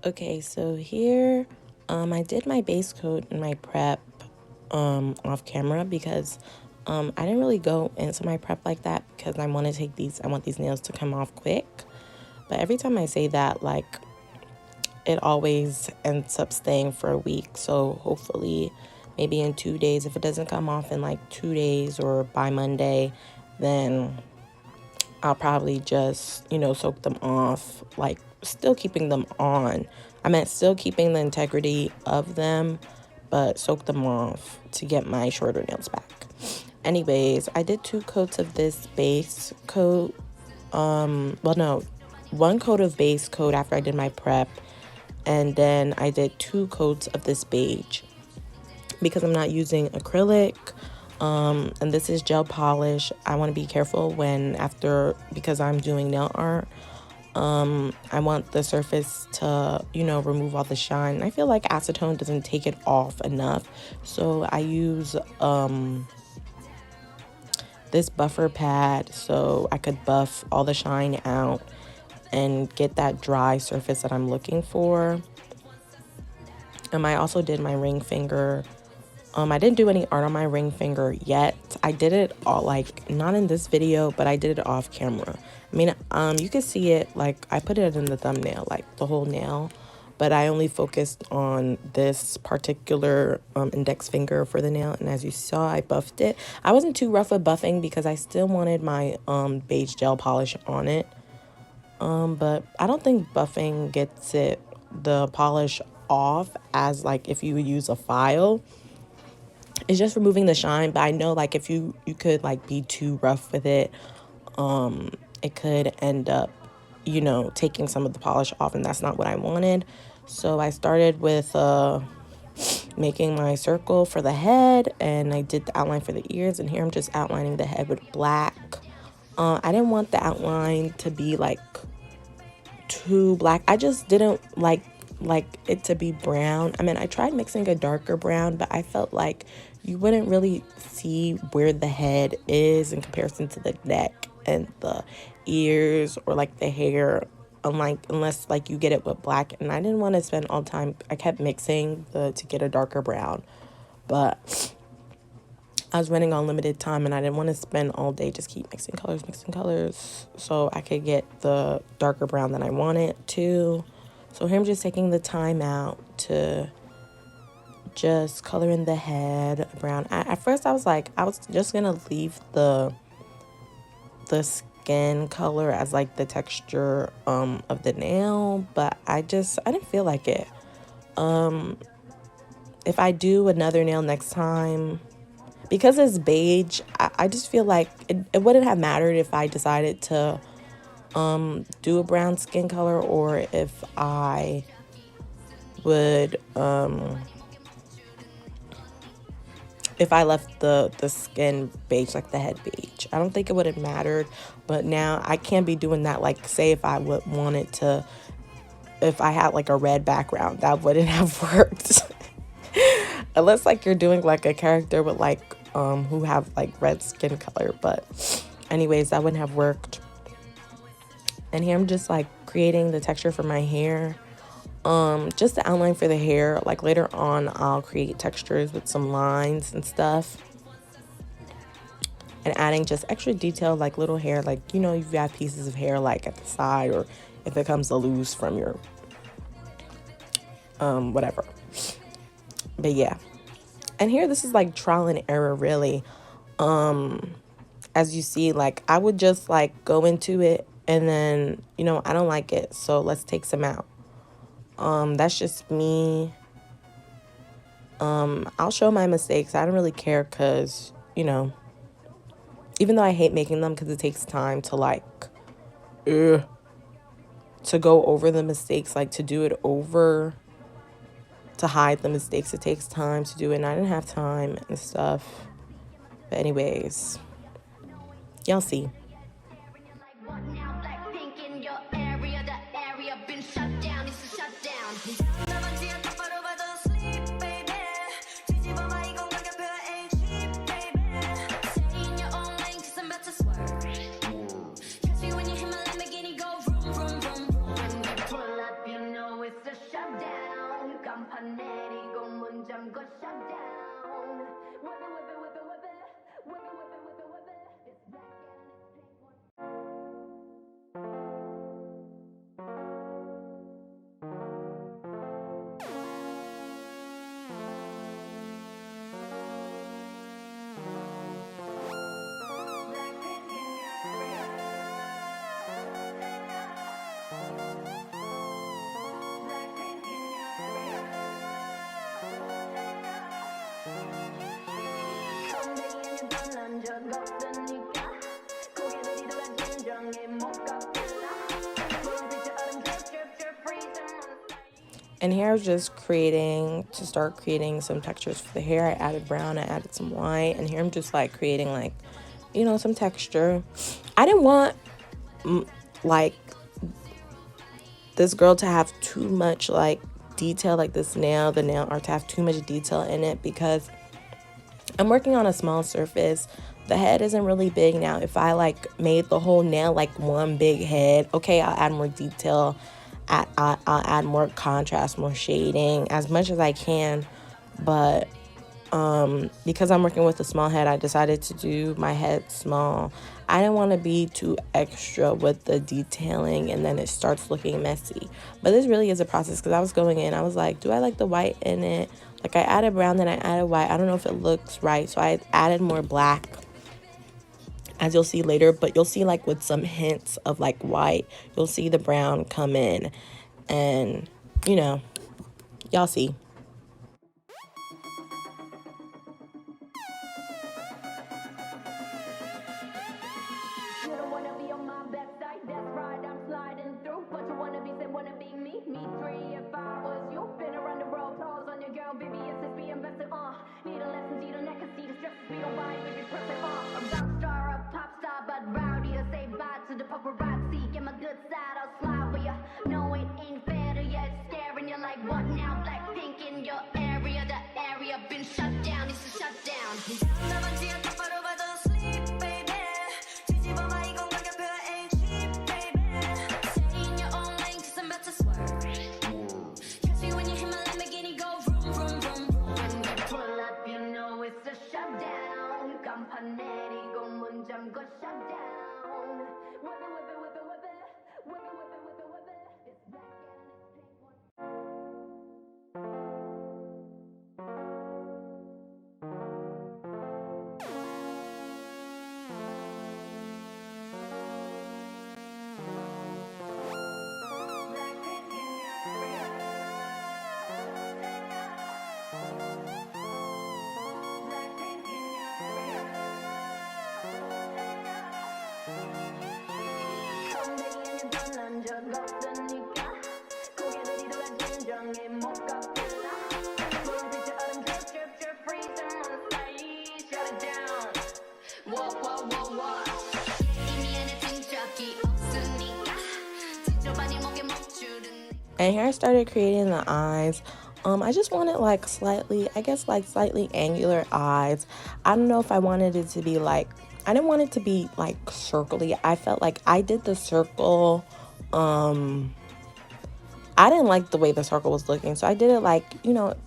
Okay, so here, I did my base coat and my prep off camera because I didn't really go into my prep like that because I want these nails to come off quick. But every time I say that, like, it always ends up staying for a week. So hopefully maybe in 2 days, if it doesn't come off in like 2 days or by Monday, then I'll probably just, soak them off, like still keeping them on. I meant still keeping the integrity of them, but soak them off to get my shorter nails back. Anyways, I did 2 coats of this base coat. Well, no, 1 coat of base coat after I did my prep. And then I did 2 coats of this beige because I'm not using acrylic. And this is gel polish. I want to be careful because I'm doing nail art. I want the surface to, remove all the shine. I feel like acetone doesn't take it off enough. So I use this buffer pad so I could buff all the shine out and get that dry surface that I'm looking for. I also did my ring finger. I didn't do any art on my ring finger yet. I did it all, like, not in this video, but I did it off camera. I mean, you can see it, like, I put it in the thumbnail, like, the whole nail. But I only focused on this particular index finger for the nail. And as you saw, I buffed it. I wasn't too rough with buffing because I still wanted my beige gel polish on it. But I don't think buffing gets the polish off as, like, if you would use a file. It's just removing the shine, but I know, like, if you could, like, be too rough with it, it could end up, taking some of the polish off, and that's not what I wanted. So I started with making my circle for the head, and I did the outline for the ears, and here I'm just outlining the head with black. I didn't want the outline to be, like, too black. I just didn't like it to be brown. I mean, I tried mixing a darker brown, but I felt like you wouldn't really see where the head is in comparison to the neck and the ears or like the hair, unless like you get it with black. And I didn't want to spend all time. I kept mixing to get a darker brown, but I was running on limited time and I didn't want to spend all day just keep mixing colors so I could get the darker brown that I wanted to. So here I'm just taking the time out to just color in the head brown. At first I was just gonna leave the skin color as like the texture of the nail, but I didn't feel like it. If I do another nail next time, because it's beige, I just feel like it wouldn't have mattered if I decided to do a brown skin color or if I would if I left the skin beige, like the head beige. I don't think it would have mattered, but now I can't be doing that. Like, say if I if I had like a red background, that wouldn't have worked. Unless like you're doing like a character with like who have like red skin color, but anyways, that wouldn't have worked. And here I'm just like creating the texture for my hair, just the outline for the hair. Like later on I'll create textures with some lines and stuff, and adding just extra detail like little hair, like you've got pieces of hair like at the side, or if it comes loose from your whatever. But yeah, and here this is like trial and error really. As you see, like I would just like go into it and then I don't like it, so let's take some out. That's just me. I'll show my mistakes. I don't really care because even though I hate making them because it takes time to like to go over the mistakes, like to do it over, to hide the mistakes, it takes time to do it, and I didn't have time and stuff. But anyways, y'all see. It's the shot. And here I was just start creating some textures for the hair. I added brown, I added some white, and here I'm just like creating like, some texture. I didn't want like this girl to have too much like detail, like the nail art to have too much detail in it, because I'm working on a small surface. The head isn't really big. Now if I like made the whole nail like one big head, okay, I'll add more detail, I'll add more contrast, more shading as much as I can. But because I'm working with a small head, I decided to do my head small. I didn't want to be too extra with the detailing and then it starts looking messy. But this really is a process, because I was going in, I was like, do I like the white in it? Like I added brown, then I added white. I don't know if it looks right, so I added more black, as you'll see later. But you'll see like with some hints of like white, you'll see the brown come in, and y'all see. And here I started creating the eyes. I just wanted like slightly angular eyes. I don't know if I wanted it to be like, I didn't want it to be like circly. I felt like I did the circle. I didn't like the way the circle was looking, so I did it like,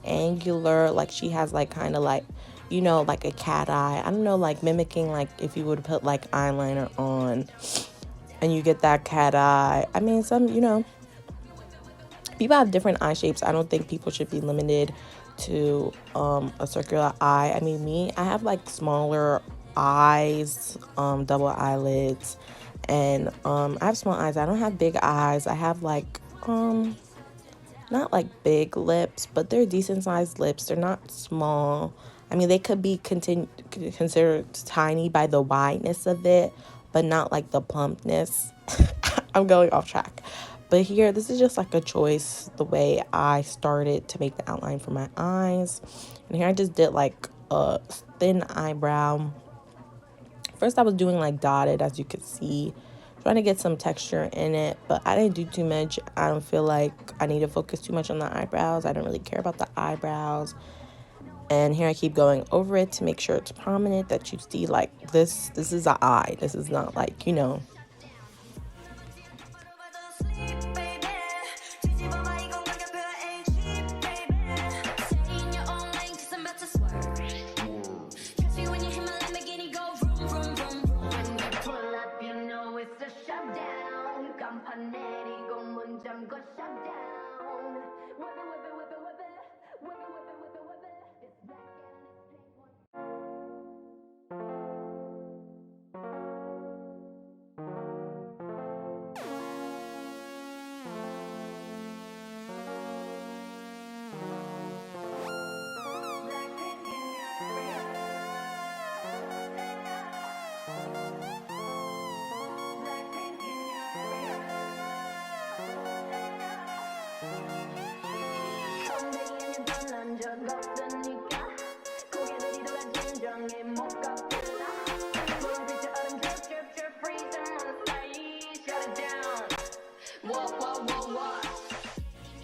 angular. Like she has like kind of like, like a cat eye. I don't know, like mimicking like if you would put like eyeliner on and you get that cat eye. I mean, people have different eye shapes. I don't think people should be limited to a circular eye. I mean, I have like smaller eyes, double eyelids, and I have small eyes. I don't have big eyes. I have like not like big lips, but they're decent sized lips. They're not small. I mean, they could be considered tiny by the wideness of it, but not like the plumpness. I'm going off track. But here, this is just like a choice, the way I started to make the outline for my eyes. And here I just did like a thin eyebrow. First I was doing like dotted, as you could see, trying to get some texture in it, but I didn't do too much. I don't feel like I need to focus too much on the eyebrows. I don't really care about the eyebrows. And here I keep going over it to make sure it's prominent, that you see like this is an eye. This is not like,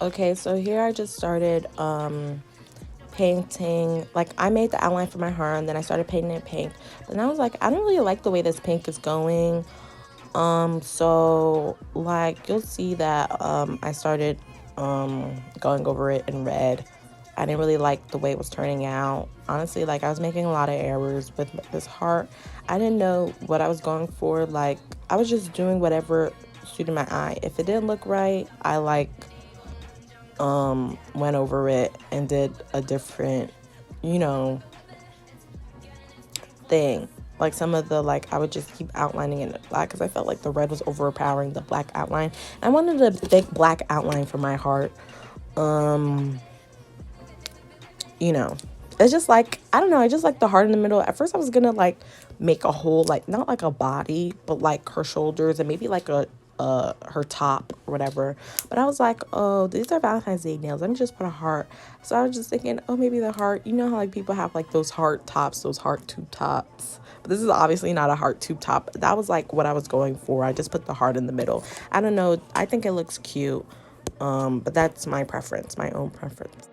Okay, so here I just started painting. Like, I made the outline for my heart, and then I started painting it pink. But I was like, I don't really like the way this pink is going. So like you'll see that I started going over it in red. I didn't really like the way it was turning out. Honestly, like, I was making a lot of errors with this heart. I didn't know what I was going for. Like, I was just doing whatever suited my eye. If it didn't look right, I like went over it and did a different, you know, thing. Like, some of the, like, I would just keep outlining it in black because I felt like the red was overpowering the black outline. I wanted a big black outline for my heart. You know, it's just like, I don't know, I just like the heart in the middle. At first I was gonna like make a whole, like, not like a body, but like her shoulders and maybe like a her top or whatever. But I was like, oh, these are Valentine's Day nails, let me just put a heart. So I was just thinking, oh, maybe the heart, you know how like people have like those heart tops, those heart tube tops, but this is obviously not a heart tube top. That was like what I was going for. I just put the heart in the middle. I don't know, I think it looks cute, but that's my preference, my own preference.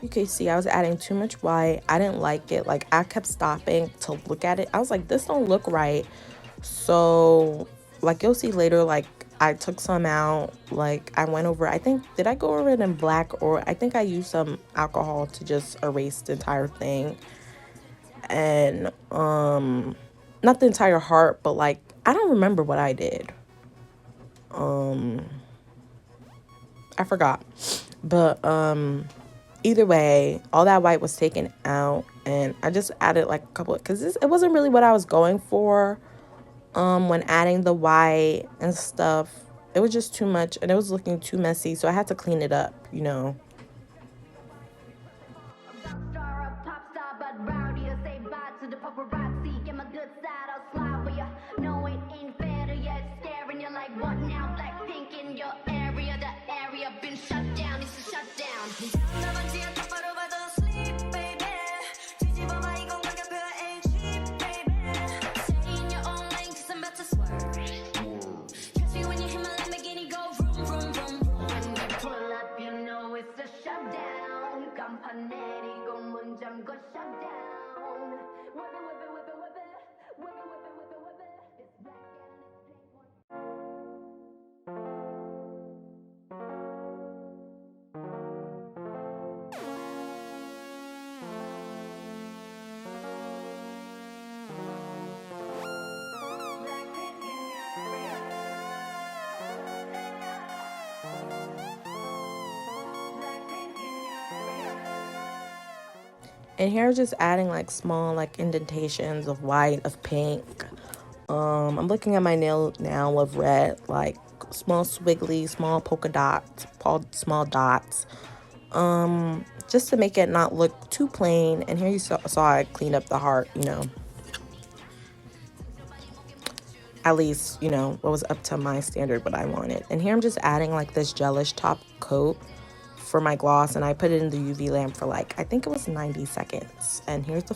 You can see I was adding too much white. I didn't like it. Like, I kept stopping to look at it. I was like, this don't look right. So, like, you'll see later, like, I took some out. Like, I went over, I think, did I go over it in black? Or I think I used some alcohol to just erase the entire thing. And, not the entire heart, but, like, I don't remember what I did. I forgot. But, either way, all that white was taken out, and I just added like a couple, because it wasn't really what I was going for when adding the white and stuff. It was just too much, and it was looking too messy, so I had to clean it up, you know. And here just adding like small like indentations of white, of pink. I'm looking at my nail now of red, like small swiggly, small polka dots, small dots. Just to make it not look too plain. And here you saw I cleaned up the heart, you know. At least, you know, what was up to my standard, what I wanted. And here I'm just adding like this gelish top coat for my gloss, and I put it in the UV lamp for like, I think it was 90 seconds. And here's the